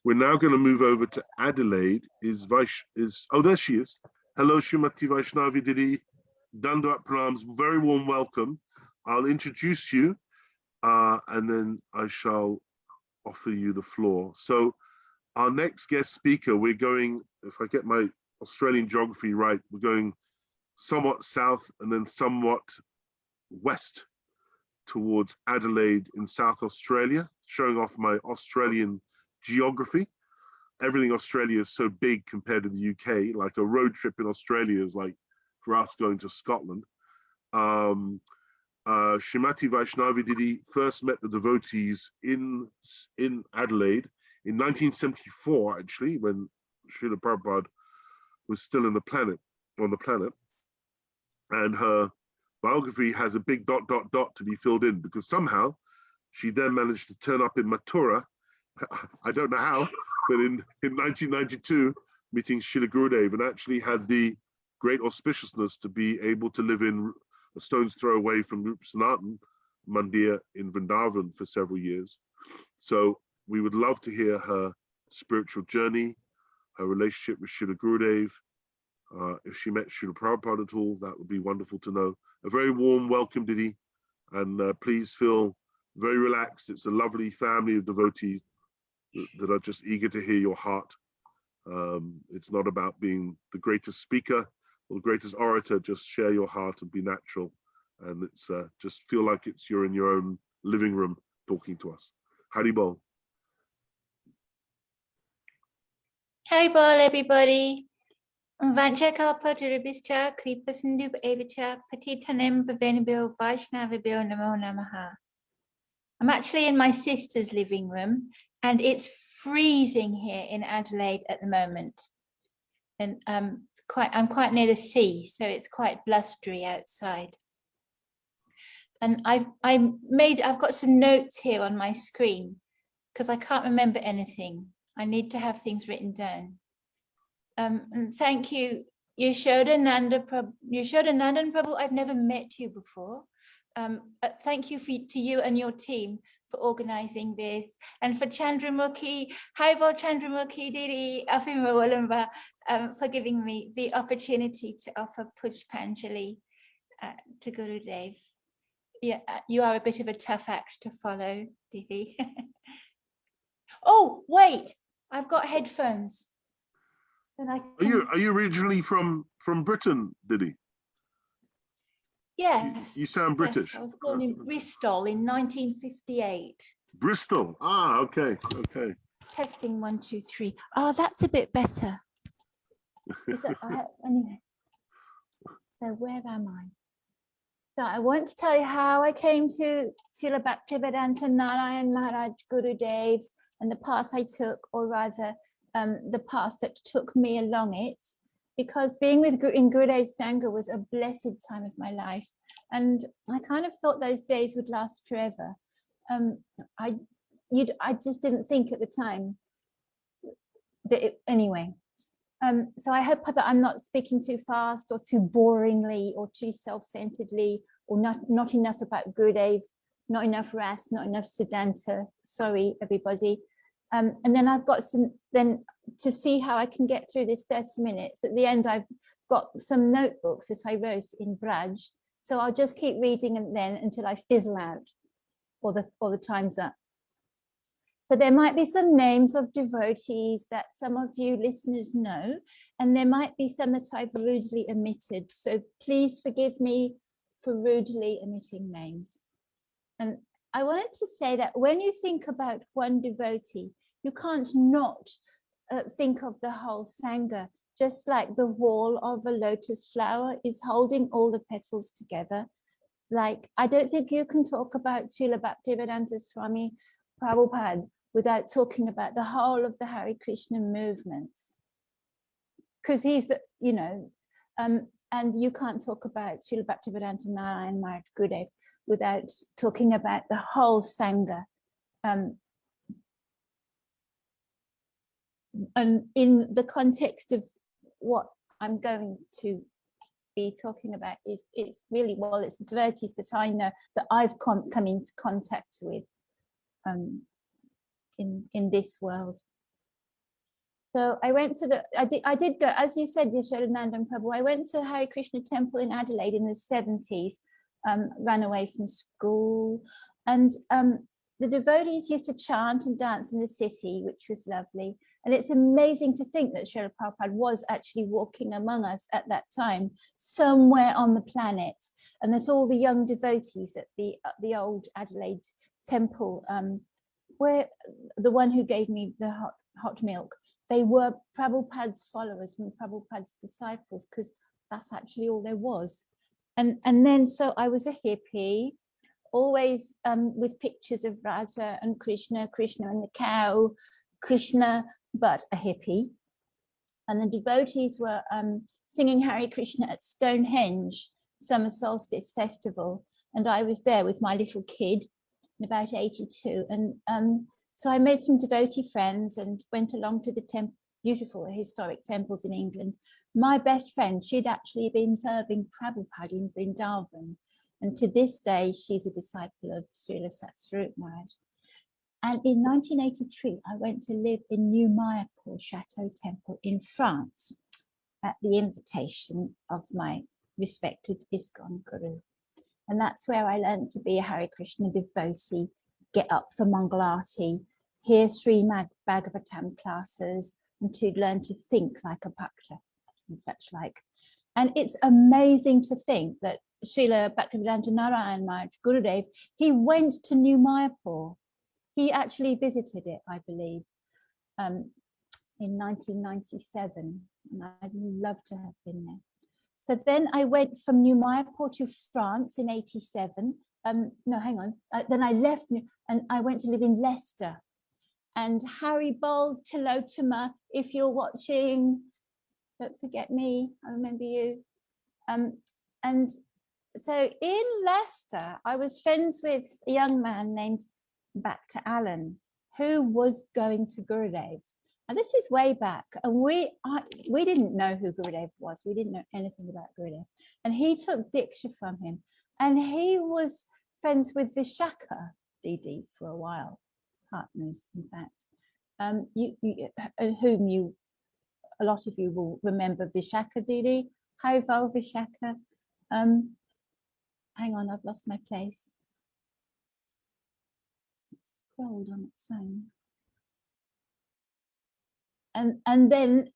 We're now going to move over to Adelaide. Oh, there she is. Hello, Srimati Vaisnavi Didi. Dandavat Pranams, very warm welcome. I'll introduce you and then I shall offer you the floor. So our next guest speaker, we're going, if I get my Australian geography right, we're going somewhat south and then somewhat west towards Adelaide in South Australia, showing off my Australian geography. Everything Australia is so big compared to the UK, like a road trip in Australia is like for us going to Scotland. Srimati Vaisnavi Didi first met the devotees in Adelaide in 1974, actually, when Srila Prabhupada was still on the planet. And her biography has a big ... to be filled in, because somehow she then managed to turn up in Mathura. I don't know how, but in 1992, meeting Srila Gurudeva, and actually had the great auspiciousness to be able to live in a stone's throw away from Rupa Sanatan Mandir in Vrindavan for several years. So we would love to hear her spiritual journey, her relationship with Srila Gurudev. If she met Srila Prabhupada at all, that would be wonderful to know. A very warm welcome, Didi, and please feel very relaxed. It's a lovely family of devotees that are just eager to hear your heart. It's not about being the greatest speaker or the greatest orator, just share your heart and be natural. And it's just feel like you're in your own living room talking to us. Hari Bol. Hari Bol, everybody. Vanchakalpa Durabhischa, Kripa Sindhu Evicha, Patitanem Pavenibio Vaishnavibio Namo Namaha. I'm actually in my sister's living room, and it's freezing here in Adelaide at the moment. And I'm quite near the sea, so it's quite blustery outside. And I've got some notes here on my screen because I can't remember anything. I need to have things written down. And thank you, Yashodananda Prabhu. I've never met you before. Thank you to you and your team for organizing this, and for Chandramukhi, Haibo Chandramukhi Didi, Afimawalamba, for giving me the opportunity to offer Pushpanjali to Gurudev. Yeah, you are a bit of a tough act to follow, Didi. Oh, wait, I've got headphones. And Are you originally from Britain, Didi? Yes. You sound British. Yes, I was born in Bristol in 1958. Bristol. Ah, okay. Testing 1, 2, 3. Oh, that's a bit better. Anyway. So where am I? So I want to tell you how I came to Srila Bhaktivedanta Narayana Maharaj Gurudev and the path I took, or rather the path that took me along it. Because being in Gurudev Sangha was a blessed time of my life. And I kind of thought those days would last forever. I just didn't think at the time that anyway. So I hope that I'm not speaking too fast or too boringly or too self-centeredly, or not enough about Gurudev, not enough Ras, not enough Siddhanta. Sorry, everybody. And then I've got to see how I can get through this 30 minutes. At the end, I've got some notebooks that I wrote in Braj. So I'll just keep reading and then until I fizzle out or the time's up. So there might be some names of devotees that some of you listeners know, and there might be some that I've rudely omitted. So please forgive me for rudely omitting names. And I wanted to say that when you think about one devotee, you can't not think of the whole Sangha, just like the wall of a lotus flower is holding all the petals together. Like, I don't think you can talk about Srila Bhaktivedanta Swami Prabhupada without talking about the whole of the Hare Krishna movements. Because he's the, and you can't talk about Srila Bhaktivedanta Narayana Maharaj Gurudev without talking about the whole Sangha. And in the context of what I'm going to be talking about it's really, well, it's the devotees that I know, that I've come into contact with. in this world. So I went to I did go, as you said, Yashodananda and Prabhu, I went to Hare Krishna temple in Adelaide in the 70s, ran away from school, and the devotees used to chant and dance in the city, which was lovely. And it's amazing to think that Srila Prabhupada was actually walking among us at that time, somewhere on the planet, and that all the young devotees at the old Adelaide temple, where the one who gave me the hot milk, they were Prabhupada's followers and Prabhupada's disciples, because that's actually all there was. And then, so I was a hippie, always with pictures of Radha and Krishna, Krishna and the cow, Krishna, but a hippie. And the devotees were singing Hare Krishna at Stonehenge Summer Solstice Festival. And I was there with my little kid in about 82. And so I made some devotee friends and went along to the beautiful historic temples in England. My best friend, she'd actually been serving Prabhupada in Vrindavan. And to this day, she's a disciple of Srila Satsvarup Maharaj. And in 1983, I went to live in New Mayapur Chateau Temple in France at the invitation of my respected ISKCON Guru. And that's where I learned to be a Hare Krishna devotee, get up for Mangalarti, hear Srimad Bhagavatam classes, and to learn to think like a bhakta and such like. And it's amazing to think that Srila Bhaktivedanta Narayana Maharaj, Gurudev, he went to New Mayapur. He actually visited it, I believe, in 1997. And I'd love to have been there. So then I went from New Mayapur to France in 87. No, hang on. Then I left and I went to live in Leicester. And Harry Bol Tilotoma, if you're watching, don't forget me, I remember you. And so in Leicester, I was friends with a young man named Bhakta Alan, who was going to Gurudev. And this is way back. And we didn't know who Gurudev was. We didn't know anything about Gurudev. And he took Diksha from him. And he was friends with Vishaka Didi for a while. Partners, in fact, whom a lot of you will remember Vishaka Didi. Harival Vishaka. Hang on, I've lost my place. It's scrolled on its own. And then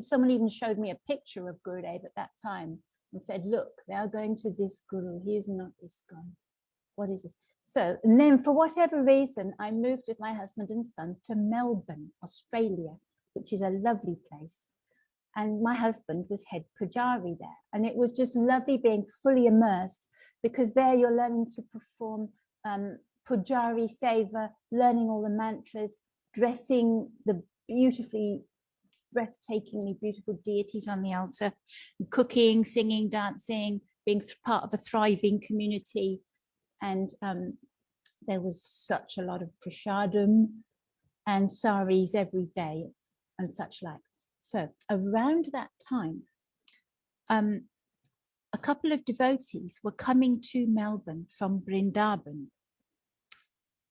someone even showed me a picture of Gurudev at that time and said, look, they are going to this Guru. He is not this guy. What is this? So, and then for whatever reason, I moved with my husband and son to Melbourne, Australia, which is a lovely place. And my husband was head pujari there. And it was just lovely being fully immersed, because there you're learning to perform pujari seva, learning all the mantras, dressing the breathtakingly beautiful deities on the altar, cooking, singing, dancing, being part of a thriving community. And there was such a lot of prasadam and saris every day and such like. So around that time, a couple of devotees were coming to Melbourne from Vrindavan.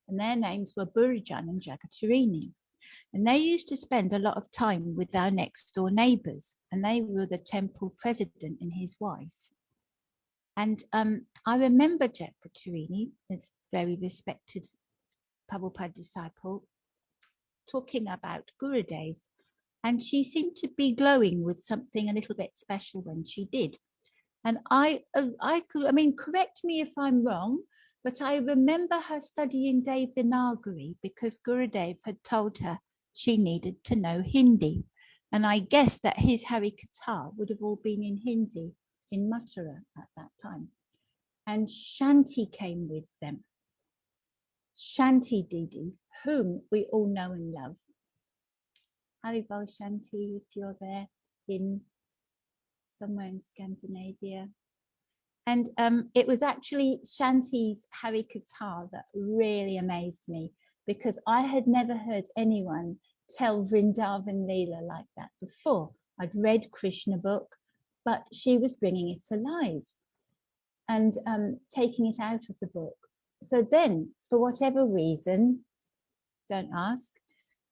And their names were Burjan and Jagatarini. And they used to spend a lot of time with our next door neighbours. And they were the temple president and his wife. And I remember Jagatarini, this very respected Prabhupada disciple, talking about Gurudev. And she seemed to be glowing with something a little bit special when she did. And I mean, correct me if I'm wrong, but I remember her studying Devanagari because Gurudev had told her she needed to know Hindi. And I guess that his Harikatha would have all been in Hindi in Mathura at that time. And Shanti came with them. Shanti Didi, whom we all know and love. Harival Shanti, if you're there in somewhere in Scandinavia. And it was actually Shanti's Harikatha that really amazed me, because I had never heard anyone tell Vrindavan Leela like that before. I'd read Krishna book, but she was bringing it alive and taking it out of the book. so then, for whatever reason, don't ask,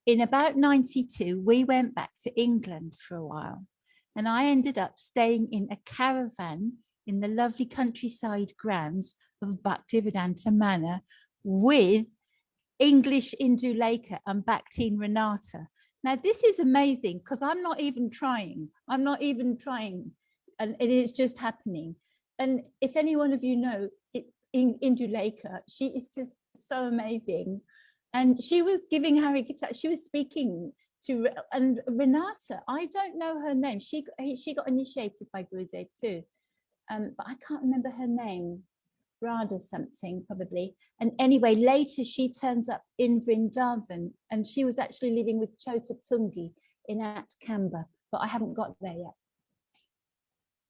in about 92, we went back to England for a while. And I ended up staying in a caravan in the lovely countryside grounds of Bhaktivedanta Manor with English Indulekha and Bhaktin Renata. Now, this is amazing because I'm not even trying. And it is just happening. And if any one of you know Indulekha, she is just so amazing. And she was giving Harikatha, she was speaking to, and Renata, I don't know her name. She got initiated by Gurudev too, but I can't remember her name. Radha something probably. And anyway, later she turns up in Vrindavan, and she was actually living with Chota Tungi in Atkamba, but I haven't got there yet.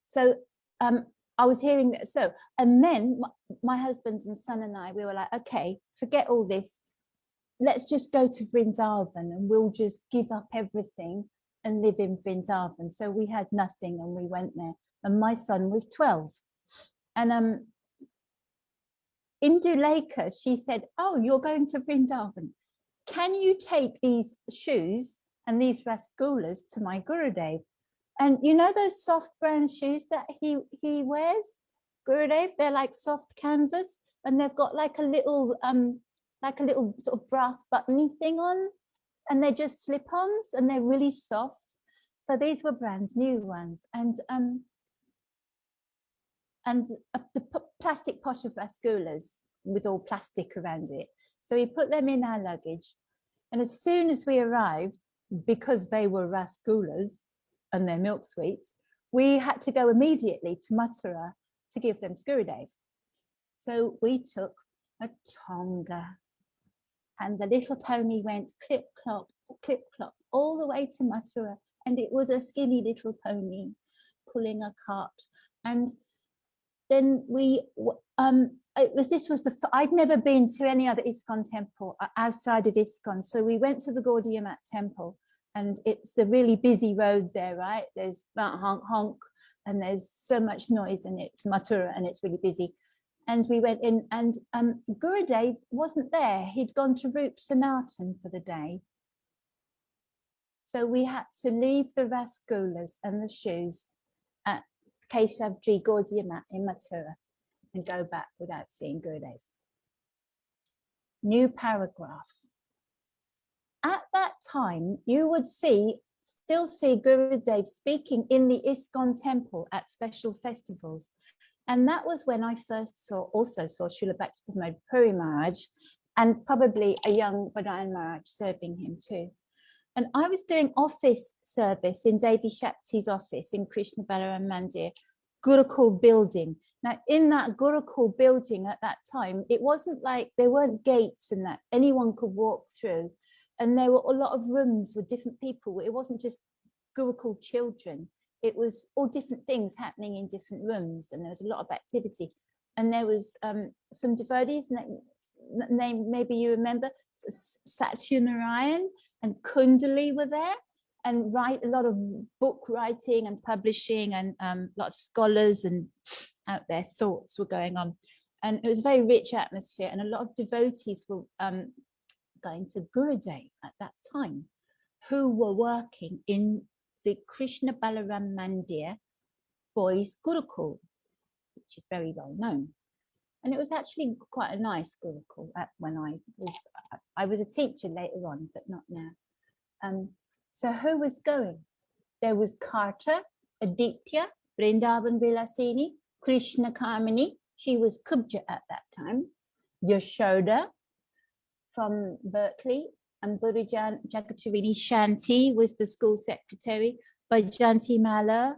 So I was hearing that. So, and then my husband and son and I, we were like, okay, forget all this. Let's just go to Vrindavan and we'll just give up everything and live in Vrindavan. So we had nothing and we went there. And my son was 12. And Indulekha, she said, oh, you're going to Vrindavan. Can you take these shoes and these rasgulas to my Gurudev? And you know those soft brown shoes that he wears, Gurudev? They're like soft canvas, and they've got like a little sort of brass buttony thing on, and they're just slip-ons, and they're really soft. So these were brand new ones, and the plastic pot of rasgulas with all plastic around it. So we put them in our luggage, and as soon as we arrived, because they were rasgulas and they're milk sweets, we had to go immediately to Mathura to give them to Gurudev. So we took a tonga, and the little pony went clip clop all the way to Mathura, and it was a skinny little pony pulling a cart. And then I'd never been to any other ISKCON temple outside of ISKCON, so we went to the Gaudiya temple, and it's a really busy road there, right? There's honk honk, and there's so much noise, and it's Mathura, and it's really busy. And we went in, and Gurudev wasn't there. He'd gone to Rup Sanatan for the day. So we had to leave the rasgulas and the shoes at Keshavji Gaudiya Mat in Mathura and go back without seeing Gurudev. New paragraph. At that time, you would still see Gurudev speaking in the ISKCON temple at special festivals. And that was when I first also saw Srila Bhakti Puri Maharaj, and probably a young Vadayan Maharaj serving him too. And I was doing office service in Devi Shakti's office in Krishna Balaram Mandir, Gurukul building. Now, in that Gurukul building at that time, it wasn't like there weren't gates and that anyone could walk through. And there were a lot of rooms with different people. It wasn't just Gurukul children. It was all different things happening in different rooms, and there was a lot of activity. And there was some devotees, name maybe you remember, Satya Narayan and Kundali were there, and a lot of book writing and publishing, and a lot of scholars and out there thoughts were going on. And it was a very rich atmosphere, and a lot of devotees were going to Gurudev at that time, who were working in the Krishna Balaram Mandir boys Gurukul, which is very well known. And it was actually quite a nice Gurukul when I was a teacher later on, but not now. So who was going? There was Karta, Aditya, Vrindavan Vilasini, Krishna Kamini, she was Kubja at that time, Yashoda from Berkeley, and Buddha Jagatarini Shanti was the school secretary, Vajanti Mala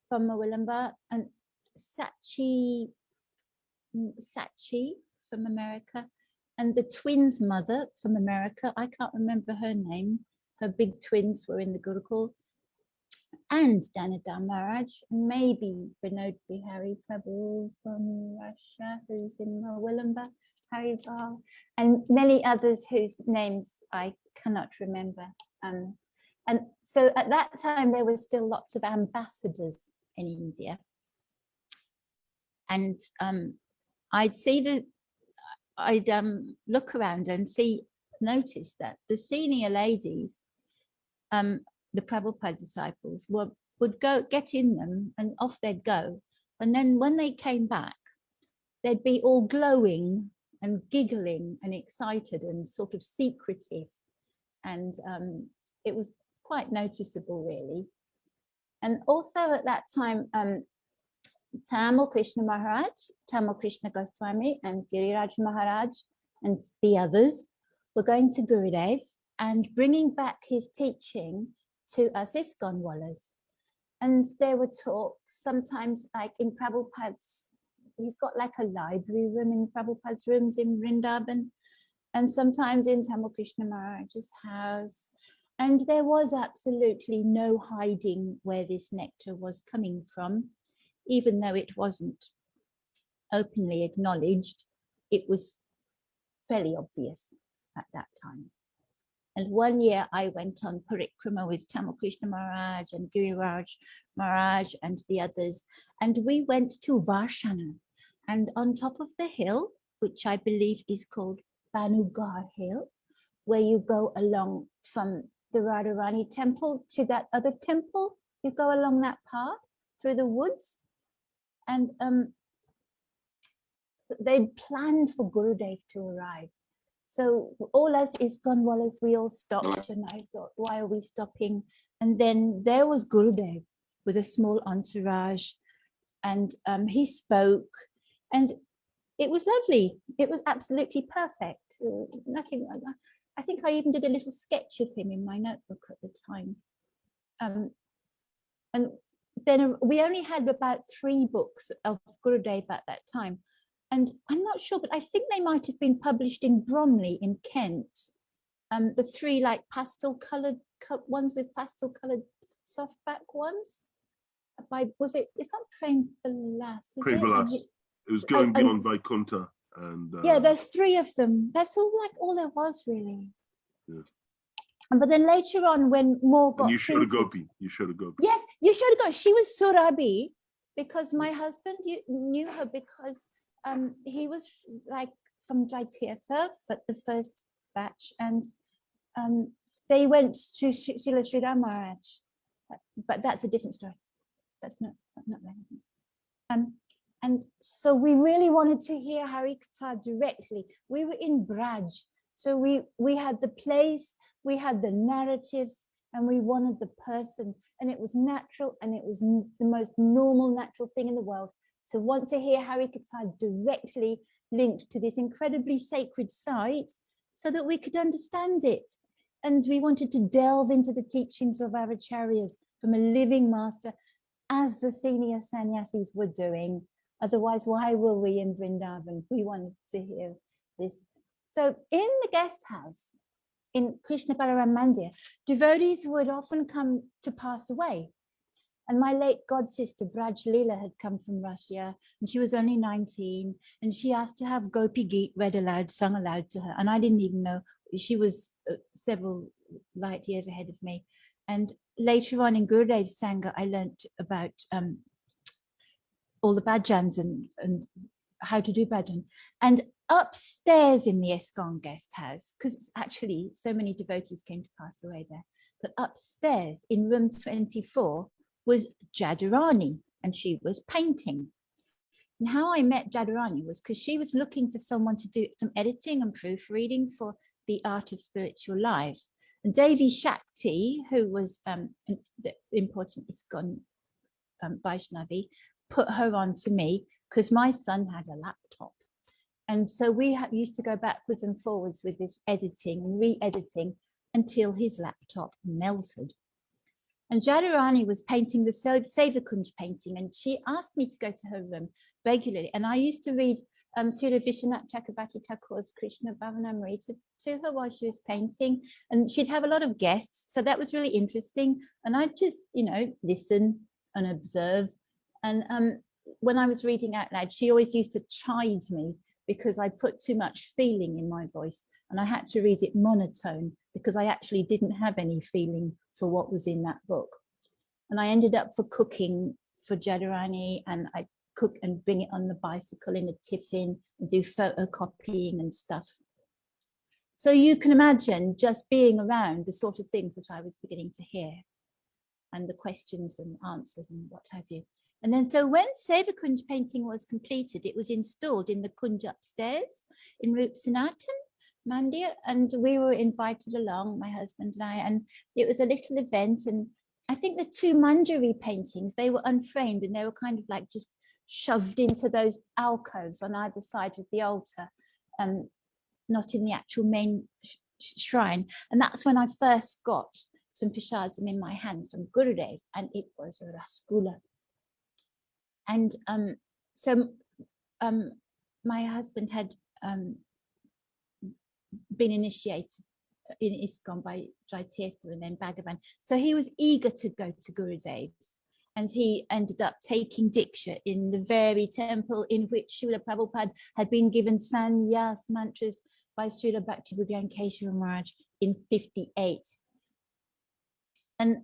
from Mawilamba, and Sachi from America, and the twins' mother from America, I can't remember her name, her big twins were in the Gurukul, and Danadam Maharaj, maybe Vinod Bihari Prabhu from Russia, who's in Mawilamba, Haribal, and many others whose names I cannot remember. And so at that time, there were still lots of ambassadors in India. And I'd see I'd look around and notice that the senior ladies, the Prabhupada disciples, would go get in them and off they'd go. And then when they came back, they'd be all glowing and giggling and excited and sort of secretive. And it was quite noticeable, really. And also at that time, Tamal Krishna Maharaj, Tamal Krishna Gosvami, and Giriraj Maharaj, and the others were going to Gurudev and bringing back his teaching to us ISKCON wallahs. And there were talks sometimes, like in Prabhupada's, he's got like a library room in Prabhupada's rooms in Vrindavan, and sometimes in Tamal Krishna Maharaj's house. And there was absolutely no hiding where this nectar was coming from, even though it wasn't openly acknowledged. It was fairly obvious at that time. And one year I went on parikrama with Tamal Krishna Maharaj and Giriraj Maharaj and the others, and we went to Varshana. And on top of the hill, which I believe is called Banugar Hill, where you go along from the Radharani temple to that other temple, you go along that path through the woods. And they planned for Gurudev to arrive. So all us ISKCON wallahs, we all stopped, and I thought, why are we stopping? And then there was Gurudev with a small entourage, and he spoke, and it was lovely. It was absolutely perfect. Nothing like that. I think I even did a little sketch of him in my notebook at the time. And then we only had about 3 books of Gurudev at that time. And I'm not sure, but I think they might have been published in Bromley in Kent. The 3 like pastel colored ones with pastel colored softback ones. It's not Prem Vilas, is Prem Vilas. It was going beyond Vaikuntha. And yeah, there's 3 of them. That's all there was, really. Yes. But then later on, when more got and you showed printed, a gopi. You showed a gopi. Yes, you showed a gopi. She was Surabhi, because my husband knew her because he was like from Jaitirtha, but the first batch, and they went to Srila Sridhar Maharaj, but that's a different story. That's not relevant. And so we really wanted to hear Harikatha directly. We were in Braj, so we had the place, we had the narratives, and we wanted the person, and it was natural, and it was the most normal, natural thing in the world to want to hear Harikatha directly linked to this incredibly sacred site so that we could understand it. And we wanted to delve into the teachings of our acharyas from a living master, as the senior sannyasis were doing. Otherwise, why were we in Vrindavan? We wanted to hear this. So in the guest house, in Krishna Balaram Mandir, devotees would often come to pass away. And my late god sister, Braj Leela, had come from Russia, and she was only 19, and she asked to have Gopi Geet read aloud, sung aloud to her. And I didn't even know, she was several light years ahead of me. And later on in Gurudev's Sangha, I learnt about all the bhajans and how to do bhajan. And upstairs in the ISKCON guest house, because actually so many devotees came to pass away there, but upstairs in room 24 was Jadurani, and she was painting. And how I met Jadurani was because she was looking for someone to do some editing and proofreading for the Art of Spiritual Life. And Devi Shakti, who was the important ISKCON Vaisnavi, put her on to me because my son had a laptop. And so we used to go backwards and forwards with this editing and re-editing until his laptop melted. And Jadurani was painting the Sevakunj painting, and she asked me to go to her room regularly. And I used to read Srila Vishwanath Chakrabarti Thakur's Krishna Bhavanamrita to her while she was painting. And she'd have a lot of guests. So that was really interesting. And I'd just, listen and observe. And when I was reading out loud, she always used to chide me because I put too much feeling in my voice. And I had to read it monotone because I actually didn't have any feeling for what was in that book. And I ended up for cooking for Jadurani, and I cook and bring it on the bicycle in a tiffin and do photocopying and stuff. So you can imagine just being around the sort of things that I was beginning to hear, and the questions and answers and what have you. And then so when Seva Kunj painting was completed, it was installed in the Kunj upstairs in Rup Sanatan Mandir, and we were invited along, my husband and I, and it was a little event. And I think the two Manjari paintings, they were unframed and they were kind of like just shoved into those alcoves on either side of the altar, not in the actual main shrine. And that's when I first got some prasadam in my hand from Gurudev, and it was a rasgulla. And my husband had been initiated in ISKCON by Jaitirtha and then Bhagavan. So he was eager to go to Gurudev, and he ended up taking Diksha in the very temple in which Srila Prabhupada had been given sannyas mantras by Srila Bhakti-Vigyana Keshava Maharaj in 58. And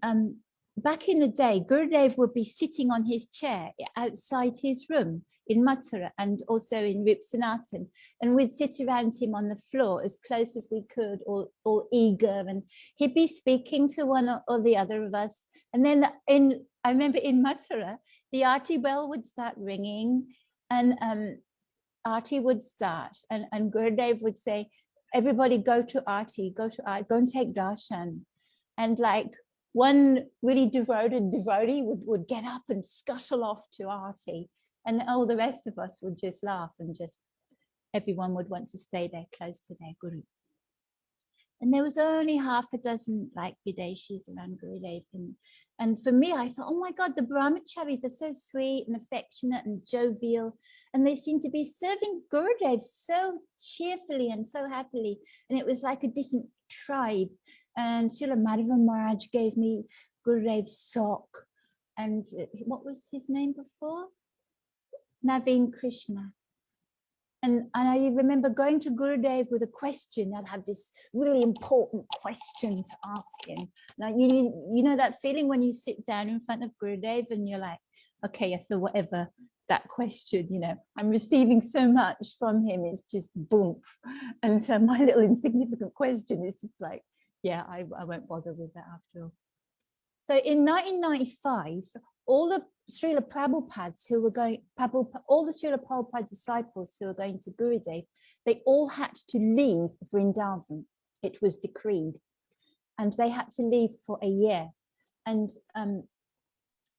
back in the day, Gurudev would be sitting on his chair outside his room in Mathura and also in Rup Sanatan, and we'd sit around him on the floor as close as we could, or eager, and he'd be speaking to one or the other of us. And then I remember in Mathura, the Aarti bell would start ringing, and Aarti would start, and Gurudev would say, everybody go to Aarti, go and take darshan. And like one really devoted devotee would get up and scuttle off to Aarti, and all the rest of us would just laugh, and just everyone would want to stay there close to their Guru. And there was only half a dozen like Videshis around Gurudev. And for me, I thought, oh my God, the brahmacharis are so sweet and affectionate and jovial. And they seem to be serving Gurudev so cheerfully and so happily. And it was like a different tribe. And Srila Madhava Maharaj gave me Gurudev's sock. And what was his name before? Naveen Krishna. And I remember going to Gurudev with a question. I'd have this really important question to ask him. Now, you know that feeling when you sit down in front of Gurudev and you're like, okay, yeah, so whatever that question, you know, I'm receiving so much from him, it's just boom. And so my little insignificant question is just like, yeah, I won't bother with that after all. So in 1995, all the Srila Prabhupads who were going, all the Srila Prabhupada disciples who were going to Gurudev, they all had to leave Vrindavan. It was decreed, and they had to leave for a year. And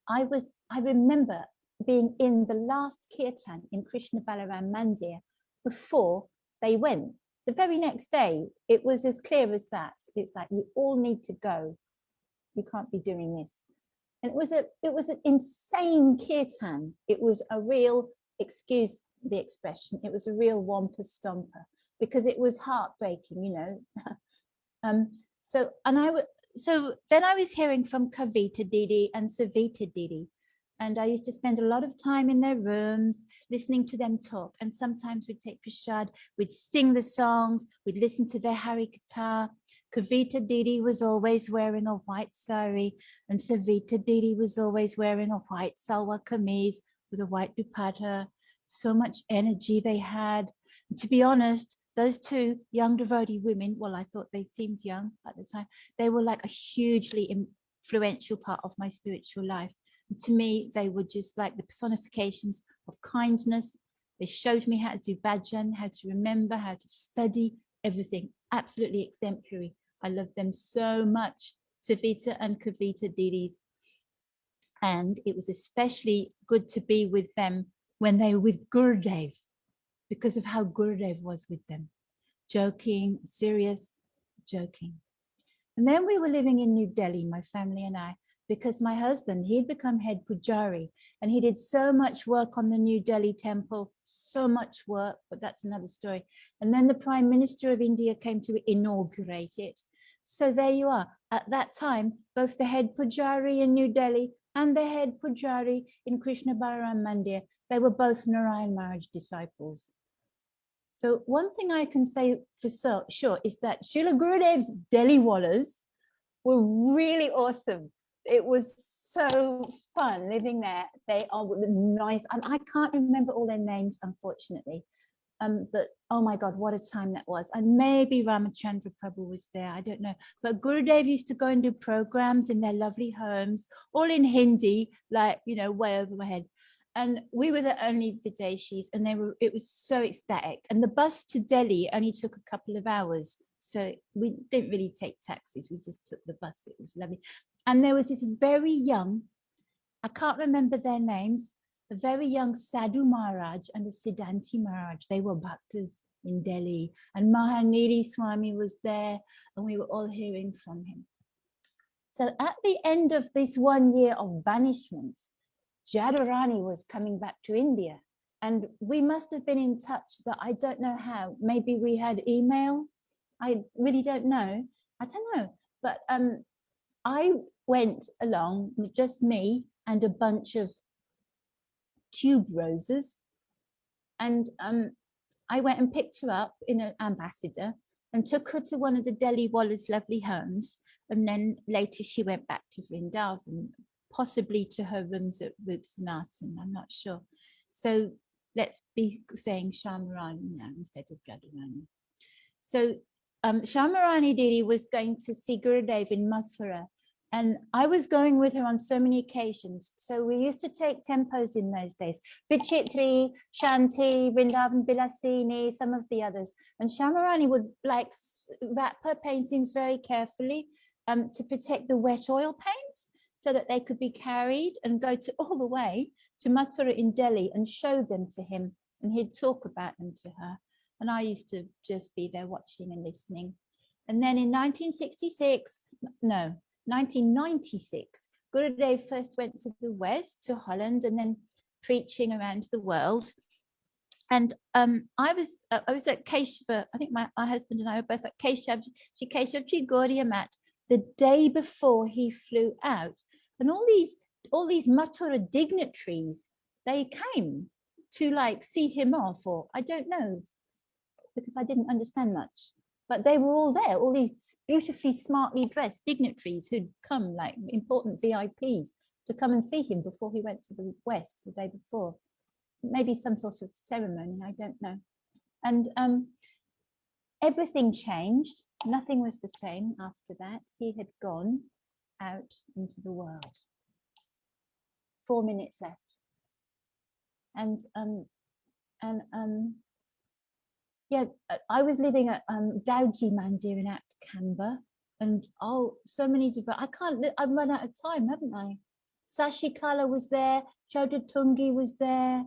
I remember being in the last kirtan in Krishna Balaram Mandir before they went. The very next day, it was as clear as that. It's like, you all need to go. You can't be doing this. And it was an insane kirtan. It was a real, excuse the expression, it was a real wampa stomper, because it was heartbreaking, you know. So then I was hearing from Kavita Didi and Savita Didi, and I used to spend a lot of time in their rooms listening to them talk. And sometimes we'd take prasad, we'd sing the songs, we'd listen to their Harikatha. Kavita Didi was always wearing a white sari, and Savita Didi was always wearing a white salwar kameez with a white dupatta. So much energy they had. And to be honest, those two young devotee women, well, I thought they seemed young at the time, they were like a hugely influential part of my spiritual life. And to me, they were just like the personifications of kindness. They showed me how to do bhajan, how to remember, how to study, everything. Absolutely exemplary. I love them so much, Savita and Kavita Didi. And it was especially good to be with them when they were with Gurudev, because of how Gurudev was with them. Joking, serious, joking. And then we were living in New Delhi, my family and I, because my husband, he'd become head pujari, and he did so much work on the New Delhi temple, so much work, but that's another story. And then the Prime Minister of India came to inaugurate it. So there you are. At that time, both the head pujari in New Delhi and the head pujari in Krishna Balaram Mandir, they were both Narayana Maharaj disciples. So one thing I can say for sure is that Srila Gurudev's Delhi Wallahs were really awesome. it was so fun living there. They are nice, and I can't remember all their names, unfortunately. But oh my God, what a time that was. And maybe Ramachandra Prabhu was there, I don't know. But Gurudev used to go and do programs in their lovely homes, all in Hindi, like, you know, way over my head. And we were the only Videshis, and it was so ecstatic. And the bus to Delhi only took a couple of hours. So we didn't really take taxis, we just took the bus. It was lovely. And there was this very young, I can't remember their names, a very young Sadhu Maharaj and a Siddhanti Maharaj. They were bhaktas in Delhi, and Mahaniri Swami was there, and we were all hearing from him. So at the end of this 1 year of banishment, Jadurani was coming back to India, and we must have been in touch, but I don't know how. Maybe we had email. I really don't know. I don't know. But I went along with just me and a bunch of tube roses, and I went and picked her up in an ambassador and took her to one of the Delhi Wallah's lovely homes, and then later she went back to Vrindavan, possibly to her rooms at Rup Sanatan, I'm not sure. So let's be saying Shamarani now instead of Jadurani. So Shamarani Didi was going to see Gurudev in Mathura, and I was going with her on so many occasions. So we used to take tempos in those days, Vichitri, Shanti, Vrindavan Bilasini, some of the others. And Shamarani would like wrap her paintings very carefully to protect the wet oil paint, so that they could be carried and go to all the way to Mathura in Delhi and show them to him, and he'd talk about them to her. And I used to just be there watching and listening. And then in 1996, no, 1996, Gurudev first went to the West, to Holland, and then preaching around the world. And I was at Keshava, I think my husband and I were both at Keshavji Gaudiya Mat the day before he flew out. And all these Mathura dignitaries, they came to like see him off, or I don't know, because I didn't understand much. But they were all there, all these beautifully, smartly dressed dignitaries who'd come, like important VIPs, to come and see him before he went to the West the day before. Maybe some sort of ceremony, I don't know. And everything changed. Nothing was the same after that. He had gone out into the world. 4 minutes left. And yeah, I was living at Dauji Mandir in Kamba, and oh, so many different. I've run out of time, haven't I? Sashikala was there, Chaudatungi was there.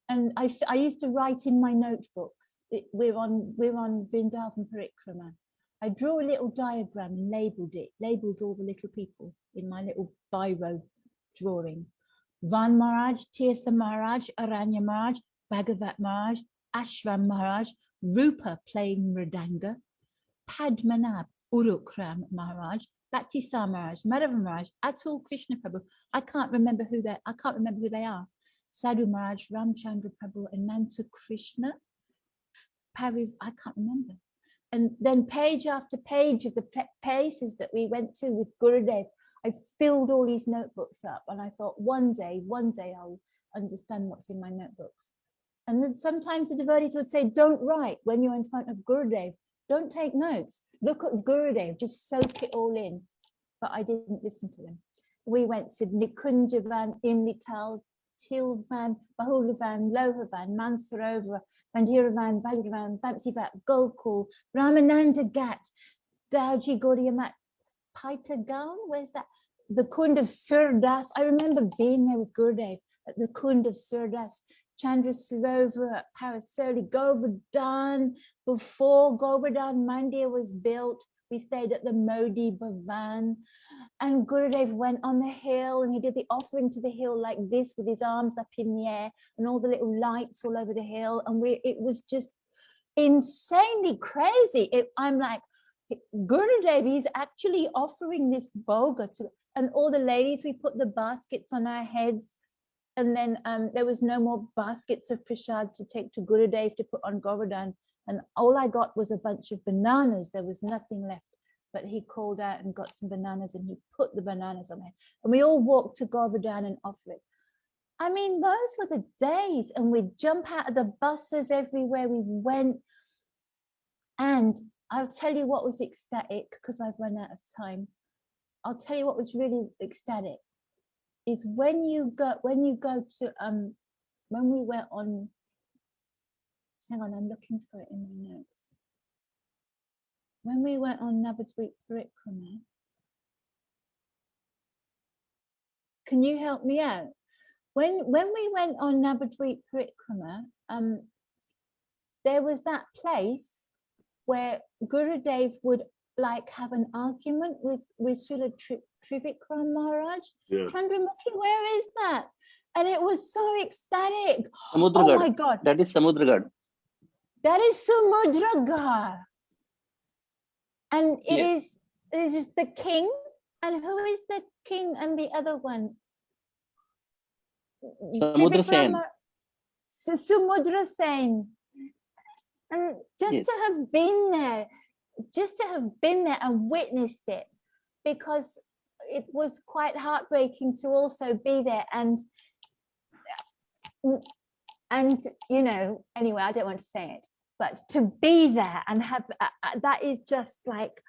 And I used to write in my notebooks. We're on Vrindavan Parikrama. I drew a little diagram and labeled all the little people in my little biro drawing. Van Maharaj, Tirtha Maharaj, Aranya Maharaj, Bhagavat Maharaj, Ashram Maharaj, Rupa playing Mridanga, Padmanabh Urukram Maharaj, Bhaktisa Maharaj, Madhava Maharaj, Atul Krishna Prabhu. I can't remember who they are. Sadhu Maharaj, Ramchandra Prabhu, Ananta Krishna, I can't remember. And then page after page of the places that we went to with Gurudev, I filled all these notebooks up, and I thought one day I'll understand what's in my notebooks. And then sometimes the devotees would say, don't write when you're in front of Gurudev, don't take notes, look at Gurudev, just soak it all in. But I didn't listen to them. We went to Nikunjavan, Imlital, Tilvan, Bahulavan, Lohavan, Mansarovar, Mandiravan, Bhagiravan, Vamsivat, Gokul, Ramananda Ghat, Dauji Gaudiya Mat, Paitagan, where's that? The Kund of Surdas. I remember being there with Gurudev at the Kund of Surdas, Chandra Sarovar at Parasoli, Govardhan. Before Govardhan Mandir was built, we stayed at the Modi Bhavan, and Gurudev went on the hill and he did the offering to the hill like this with his arms up in the air and all the little lights all over the hill. And it was just insanely crazy. I'm like, Gurudev, he's actually offering this bhoga to, and all the ladies, we put the baskets on our heads. And then there was no more baskets of prasad to take to Gurudev to put on Govardhan. And all I got was a bunch of bananas. There was nothing left. but he called out and got some bananas and he put the bananas on it. And we all walked to Govardhan and offer it. I mean, those were the days, and we'd jump out of the buses everywhere we went. And I'll tell you what was ecstatic, because I've run out of time. I'll tell you what was really ecstatic is when you go to when we went on, hang on, I'm looking for it in my notes. When we went on Navadvip Parikrama, can you help me out? When we went on Navadvip Parikrama, there was that place where Gurudev would like have an argument with Srila Trivikram Maharaj. Yeah. Chandramukhi, where is that? And it was so ecstatic. Samudragad. Oh my God. That is Samudragad. That is Samudragad. And it Yes. is the king. And who is the king and the other one? Samudra Sen. Samudra Sen. And just Yes. to have been there, and witnessed it, because it was quite heartbreaking to also be there. And you know, anyway, I don't want to say it, but to be there and have that is just like,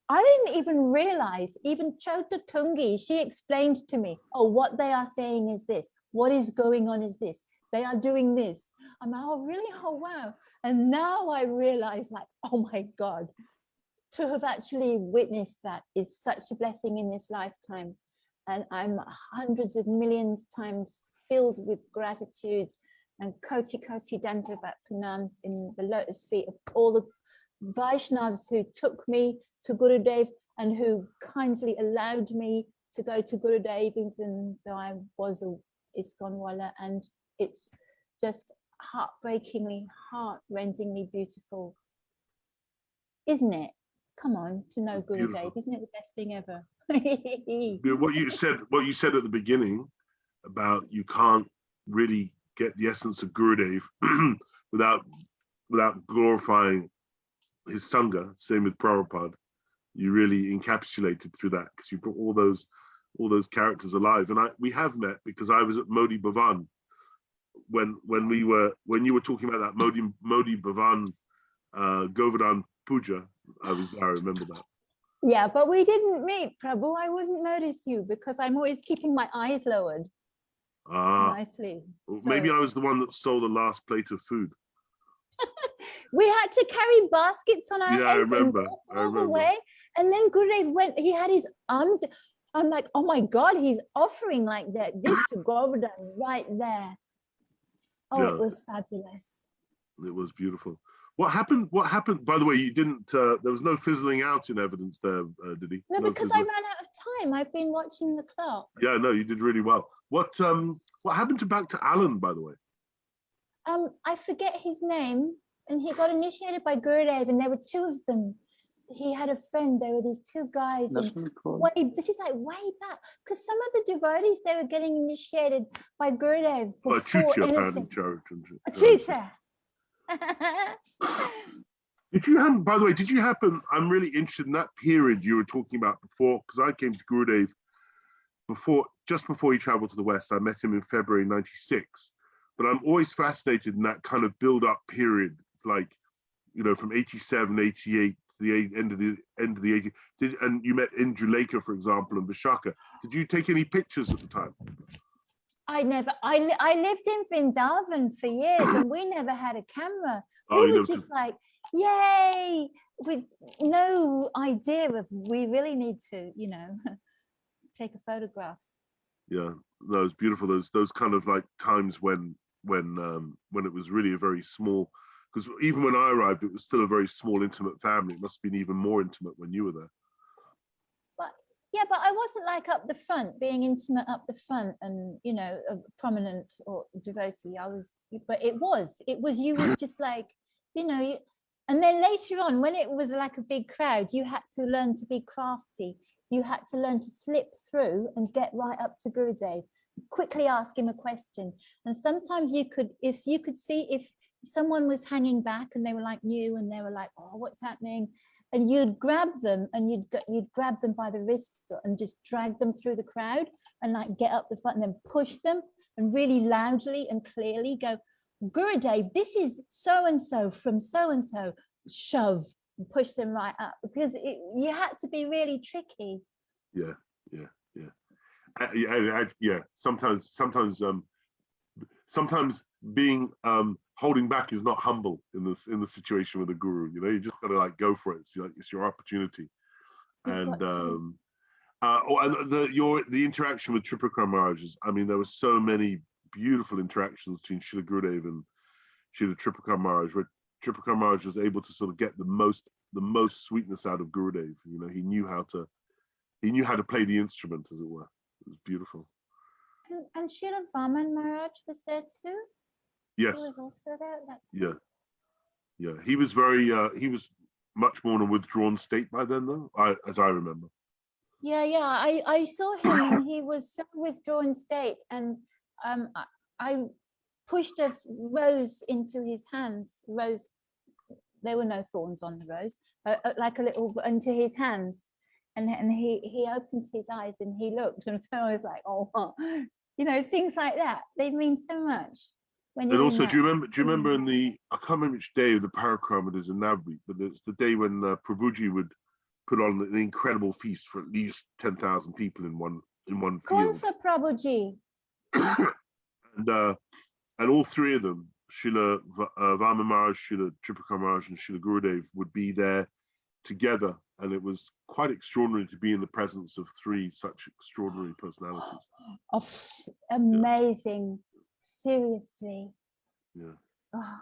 I didn't even realize, even Chota Tungi, she explained to me, oh, what they are saying is this, what is going on is this, they are doing this. I'm like, oh, really? Oh, wow. And now I realize, like, oh my God, to have actually witnessed that is such a blessing in this lifetime. And I'm hundreds of millions times filled with gratitude and koti dandavat pranams in the lotus feet of all the Vaishnavas who took me to Gurudev and who kindly allowed me to go to Gurudev, even though I was a ISKCON-wala. And it's just heartbreakingly, heart-rendingly beautiful, isn't it? Come on, to know Gurudev, isn't it the best thing ever? What you said at the beginning about you can't really get the essence of Gurudev without glorifying his Sangha, same with Prabhupada. You really encapsulated through that, because you brought all those characters alive. And we have met, because I was at Modi Bhavan when you were talking about that Modi Bhavan Govardhan Puja. I was there, I remember that. Yeah, but we didn't meet, Prabhu. I wouldn't notice you because I'm always keeping my eyes lowered. Nicely. Maybe I was the one that stole the last plate of food. We had to carry baskets on our heads. I remember. All the way. And then Gurudev went, he had his arms. I'm like, oh my God, he's offering like that, this to Govardhan right there. Oh, yeah. It was fabulous. It was beautiful. What happened? By the way, you didn't, there was no fizzling out in evidence there, Didi? No, because I ran out of time. I've been watching the clock. Yeah, no, you did really well. What happened to back to Alan, by the way? I forget his name, and he got initiated by Gurudev, and there were two of them. He had a friend, there were these two guys. And this is like way back, because some of the devotees, they were getting initiated by Gurudev before anything. Achuta. By the way, did you happen, I'm really interested in that period you were talking about before, because I came to Gurudev just before he traveled to the West. I met him in February 96. But I'm always fascinated in that kind of build-up period, like, you know, from 87, 88 to the end of the 80s. And you met Indrulekha, for example, and Vishaka. Did you take any pictures at the time? I never. I lived in Vrindavan for years, and we never had a camera. We were just like, yay, with no idea of we really need to, you know, take a photograph. Yeah, that was beautiful. Those kind of like times when it was really a very small, because even when I arrived, it was still a very small, intimate family. It must have been even more intimate when you were there. But yeah, but I wasn't like up the front, being intimate up the front, and you know, a prominent or devotee. But it was you were just like, you know, and then later on, when it was like a big crowd, you had to learn to be crafty. You had to learn to slip through and get right up to Gurudev. Quickly ask him a question, and sometimes you could see if someone was hanging back and they were like new and they were like, oh, what's happening, and you'd grab them and you'd grab them by the wrist and just drag them through the crowd and like get up the front and then push them and really loudly and clearly go, Gurudev, this is so-and-so from so-and-so, shove, and push them right up, because you had to be really tricky. Yeah. Sometimes being holding back is not humble in the situation with the guru. You know, you just gotta like go for it. It's your opportunity. And the interaction with Tripurkara Maharaj is, I mean, there were so many beautiful interactions between Srila Gurudev and Srila Tripurkara Maharaj, where Tripurkara Maharaj was able to sort of get the most sweetness out of Gurudev. You know, he knew how to play the instrument, as it were. It was beautiful. And Srila Vaman Maharaj was there too? Yes. He was also there? Yeah. He was he was much more in a withdrawn state by then, though, as I remember. Yeah. I saw him and he was so withdrawn state, and I pushed a rose into his hands. Rose, there were no thorns on the rose, like a little into his hands. And he opened his eyes and he looked, and I was like, oh, you know, things like that. They mean so much. When and also, do you remember in the, I can't remember which day of the Parikrama it is in Navri, but it's the day when Prabhuji would put on an incredible feast for at least 10,000 people in one field. Konsa Prabhuji. And all three of them, Srila Vama Maharaj, Srila Tripurkara Maharaj, and Srila Gurudev would be there together, and it was quite extraordinary to be in the presence of three such extraordinary personalities. Oh, amazing. Seriously. Yeah. Oh,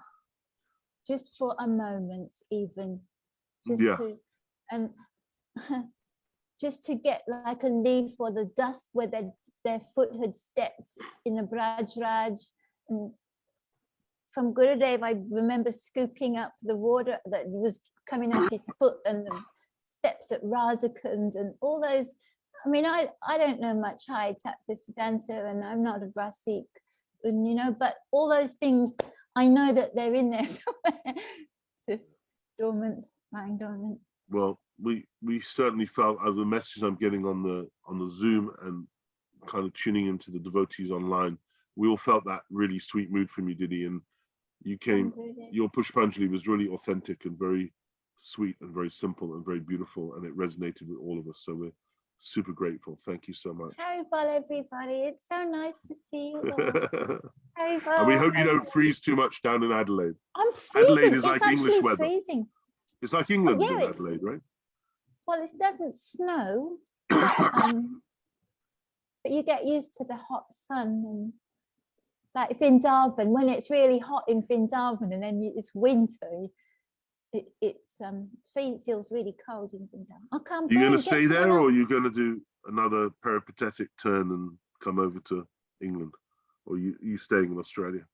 just for a moment, even. Just to get like a leaf or the dust where their foot had stepped in the Braj Raj. And from Gurudev, I remember scooping up the water that was coming off his foot, and the steps at Razakund and all those. I mean, I don't know much High Tattva Siddhanta, and I'm not a Rasik, and, you know, but all those things, I know that they're in there somewhere, just dormant, lying dormant. Well, we certainly felt, as the messages I'm getting on the Zoom and kind of tuning into the devotees online, we all felt that really sweet mood from you, Didi, and you came, your Pushpanjali was really authentic and very sweet and very simple and very beautiful, and it resonated with all of us. So we're super grateful. Thank you so much. Haribol, everybody. It's so nice to see you all. Haribol, and we hope you don't freeze too much down in Adelaide. I'm freezing. Adelaide is it's like English weather. Freezing. It's like England in Adelaide, right? Well, it doesn't snow, but you get used to the hot sun. And like Vrindavan, when it's really hot in Vrindavan and then it's winter, it feels really cold in Vrindavan. You're going to stay there, or are you going to do another peripatetic turn and come over to England, or you staying in Australia?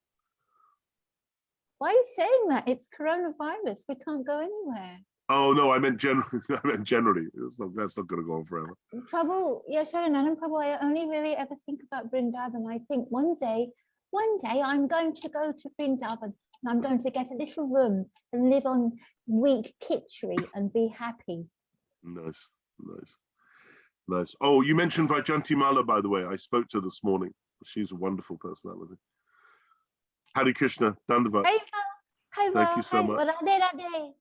Why are you saying that? It's coronavirus. We can't go anywhere. Oh no, I meant generally. That's not going to go on forever. Prabhu, Sharananam Prabhu, I only really ever think about Vrindavan. I think one day I'm going to go to Vrindavan and I'm going to get a little room and live on weak khichdi and be happy. Nice. Oh, you mentioned Vaijayanti Mala, by the way. I spoke to her this morning. She's a wonderful personality. Hare Krishna, Dandavat. Thank you so much. Radhe Radhe.